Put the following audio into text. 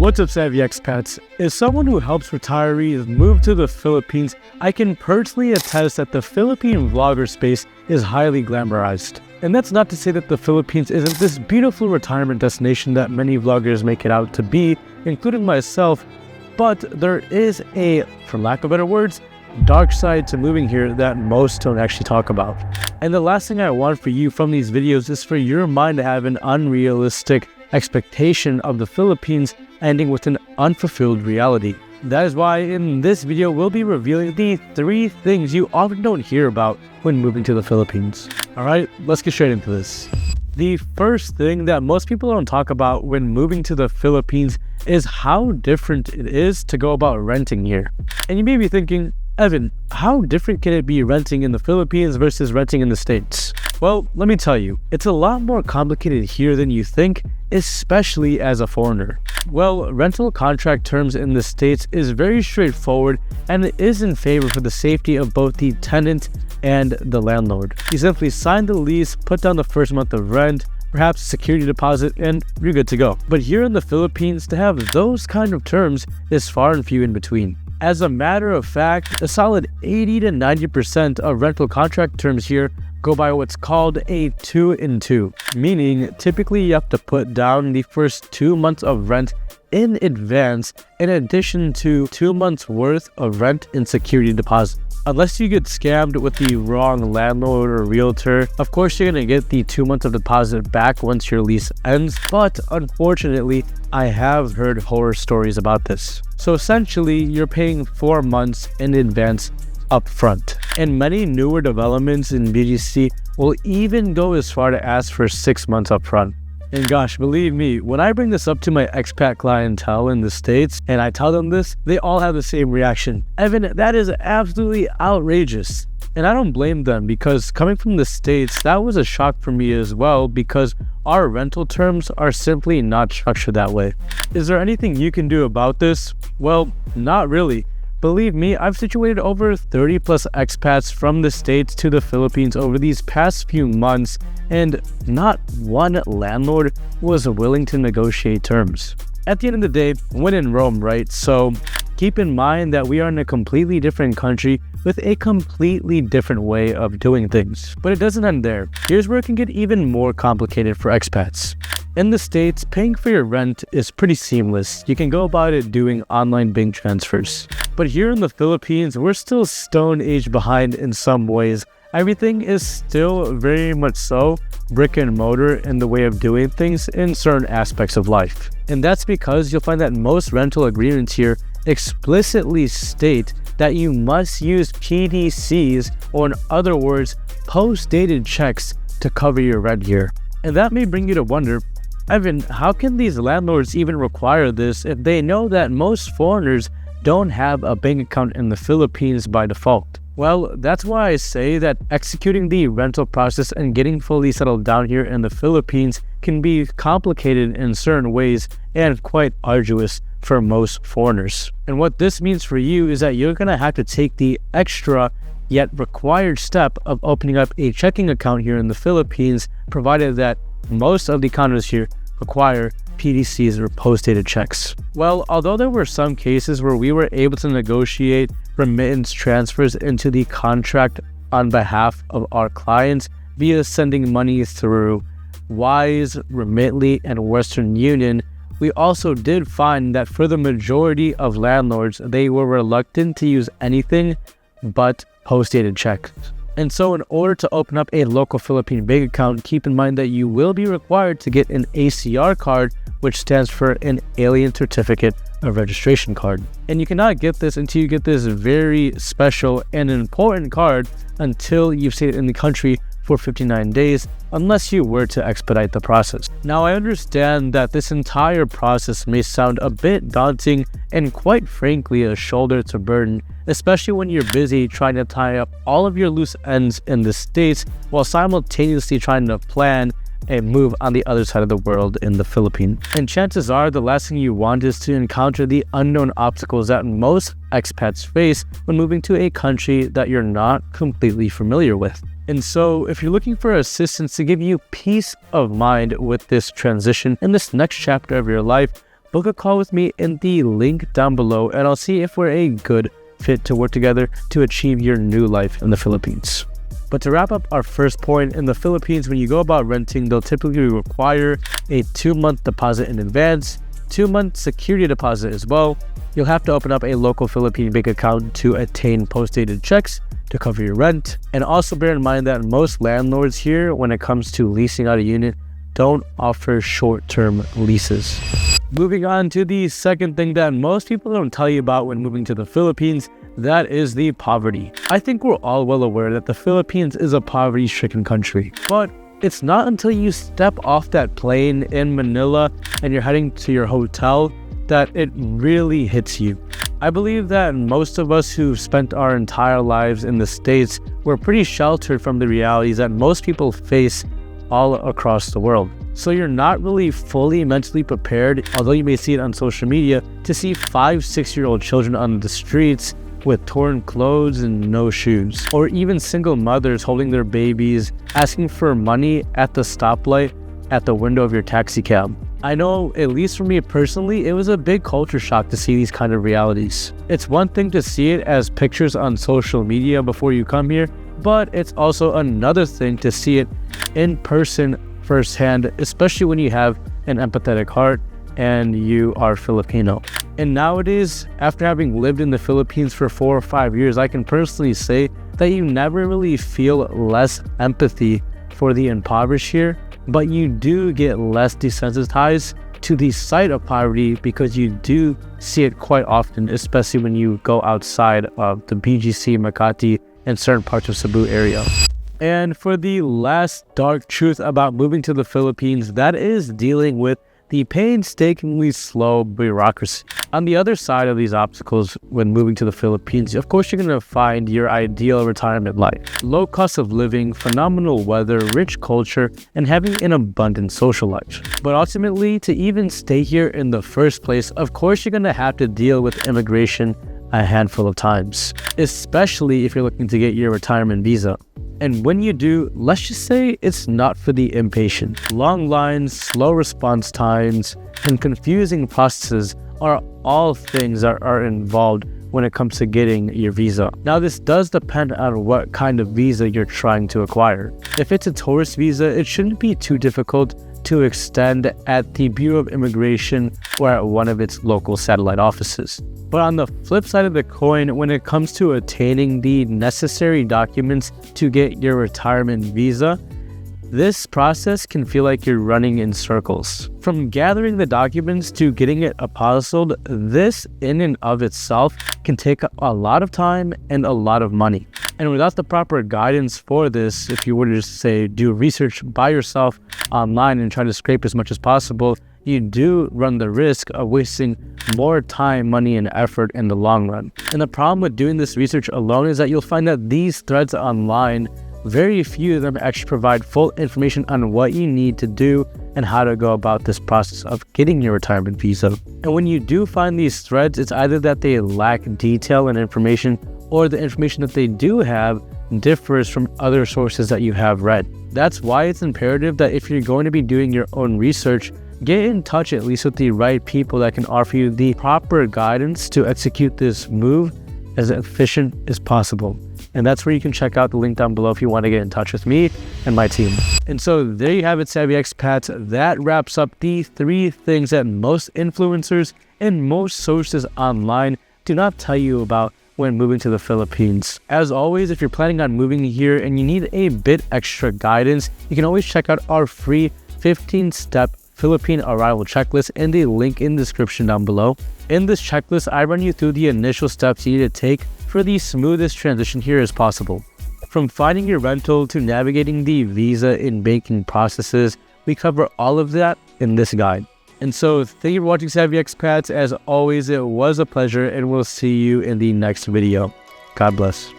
What's up, savvy expats? As someone who helps retirees move to the Philippines, I can personally attest that the Philippine vlogger space is highly glamorized. And that's not to say that the Philippines isn't this beautiful retirement destination that many vloggers make it out to be, including myself, but there is a, for lack of better words, dark side to moving here that most don't actually talk about. And the last thing I want for you from these videos is for your mind to have an unrealistic expectation of the Philippines ending with an unfulfilled reality. That is why in this video we'll be revealing the 3 things you often don't hear about when moving to the Philippines. Alright, let's get straight into this. The first thing that most people don't talk about when moving to the Philippines is how different it is to go about renting here. And you may be thinking, Evan, how different can it be renting in the Philippines versus renting in the States? Well, let me tell you, it's a lot more complicated here than you think, especially as a foreigner. Well, rental contract terms in the States is very straightforward, and it is in favor for the safety of both the tenant and the landlord. You simply sign the lease, put down the first month of rent, perhaps a security deposit, and you're good to go. But here in the Philippines, to have those kind of terms is far and few in between. As a matter of fact, a solid 80 to 90% of rental contract terms here go by what's called a 2-in-2, meaning typically you have to put down the first 2 months of rent in advance in addition to 2 months worth of rent and security deposit. Unless you get scammed with the wrong landlord or realtor, of course you're going to get the 2 months of deposit back once your lease ends, but unfortunately I have heard horror stories about this. So essentially you're paying 4 months in advance up front. And many newer developments in BGC will even go as far to ask for 6 months up front. And gosh, believe me, when I bring this up to my expat clientele in the States and I tell them this, they all have the same reaction. Evan, that is absolutely outrageous. And I don't blame them, because coming from the States, that was a shock for me as well, because our rental terms are simply not structured that way. Is there anything you can do about this? Well, not really. Believe me, I've situated over 30 plus expats from the States to the Philippines over these past few months, and not one landlord was willing to negotiate terms. At the end of the day, when in Rome, right? So keep in mind that we are in a completely different country with a completely different way of doing things. But it doesn't end there. Here's where it can get even more complicated for expats. In the States, paying for your rent is pretty seamless. You can go about it doing online bank transfers. But here in the Philippines, we're still stone age behind in some ways. Everything is still very much so brick and mortar in the way of doing things in certain aspects of life. And that's because you'll find that most rental agreements here explicitly state that you must use PDCs, or in other words, post-dated checks, to cover your rent here. And that may bring you to wonder, Evan, how can these landlords even require this if they know that most foreigners don't have a bank account in the Philippines by default? Well, that's why I say that executing the rental process and getting fully settled down here in the Philippines can be complicated in certain ways and quite arduous for most foreigners. And what this means for you is that you're going to have to take the extra yet required step of opening up a checking account here in the Philippines, provided that most of the condos here require PDCs or post-dated checks. Well, although there were some cases where we were able to negotiate remittance transfers into the contract on behalf of our clients via sending money through Wise, Remitly, and Western Union, we also did find that for the majority of landlords, they were reluctant to use anything but post-dated checks. And so in order to open up a local Philippine bank account, keep in mind that you will be required to get an ACR card, which stands for an Alien Certificate of Registration card. And you cannot get this until you get this very special and important card until you've stayed in the country for 59 days, unless you were to expedite the process. Now, I understand that this entire process may sound a bit daunting and quite frankly a shoulder to burden, especially when you're busy trying to tie up all of your loose ends in the States while simultaneously trying to plan a move on the other side of the world in the Philippines. And chances are the last thing you want is to encounter the unknown obstacles that most expats face when moving to a country that you're not completely familiar with. And so if you're looking for assistance to give you peace of mind with this transition in this next chapter of your life, book a call with me in the link down below, and I'll see if we're a good fit to work together to achieve your new life in the Philippines. But to wrap up our first point, in the Philippines, when you go about renting, they'll typically require a 2-month deposit in advance, 2-month security deposit as well. You'll have to open up a local Philippine bank account to attain post-dated checks to cover your rent. And also bear in mind that most landlords here, when it comes to leasing out a unit, don't offer short-term leases. Moving on to the second thing that most people don't tell you about when moving to the Philippines, that is the poverty. I think we're all well aware that the Philippines is a poverty-stricken country, but it's not until you step off that plane in Manila and you're heading to your hotel that it really hits you. I believe that most of us who've spent our entire lives in the States were pretty sheltered from the realities that most people face all across the world. So you're not really fully mentally prepared, although you may see it on social media, to see 5-6-year-old children on the streets with torn clothes and no shoes, or even single mothers holding their babies, asking for money at the stoplight at the window of your taxi cab. I know, at least for me personally, it was a big culture shock to see these kind of realities. It's one thing to see it as pictures on social media before you come here, but it's also another thing to see it in person firsthand, especially when you have an empathetic heart and you are Filipino. And nowadays, after having lived in the Philippines for 4 or 5 years, I can personally say that you never really feel less empathy for the impoverished here, but you do get less desensitized to the sight of poverty because you do see it quite often, especially when you go outside of the BGC, Makati, and certain parts of Cebu area. And for the last dark truth about moving to the Philippines, that is dealing with the painstakingly slow bureaucracy. On the other side of these obstacles when moving to the Philippines, of course you're going to find your ideal retirement life. Low cost of living, phenomenal weather, rich culture, and having an abundant social life. But ultimately, to even stay here in the first place, of course you're going to have to deal with immigration a handful of times, especially if you're looking to get your retirement visa. And when you do, let's just say it's not for the impatient. Long lines, slow response times, and confusing processes are all things that are involved when it comes to getting your visa. Now, this does depend on what kind of visa you're trying to acquire. If it's a tourist visa, it shouldn't be too difficult to extend at the Bureau of Immigration or at one of its local satellite offices. But on the flip side of the coin, when it comes to attaining the necessary documents to get your retirement visa, this process can feel like you're running in circles. From gathering the documents to getting it apostilled, this in and of itself can take a lot of time and a lot of money. And without the proper guidance for this, if you were to just say do research by yourself online and try to scrape as much as possible, you do run the risk of wasting more time, money, and effort in the long run. And the problem with doing this research alone is that you'll find that these threads online, very few of them actually provide full information on what you need to do and how to go about this process of getting your retirement visa. And when you do find these threads, it's either that they lack detail and information, or the information that they do have differs from other sources that you have read. That's why it's imperative that if you're going to be doing your own research, get in touch at least with the right people that can offer you the proper guidance to execute this move as efficient as possible. And that's where you can check out the link down below if you want to get in touch with me and my team. And so there you have it, Savvy Expats. That wraps up the 3 things that most influencers and most sources online do not tell you about when moving to the Philippines. As always, if you're planning on moving here and you need a bit extra guidance, you can always check out our free 15-step Philippine arrival checklist in the link in the description down below. In this checklist, I run you through the initial steps you need to take for the smoothest transition here as possible. From finding your rental to navigating the visa and banking processes, we cover all of that in this guide. And so thank you for watching, Savvy Expats. As always, it was a pleasure, and we'll see you in the next video. God bless.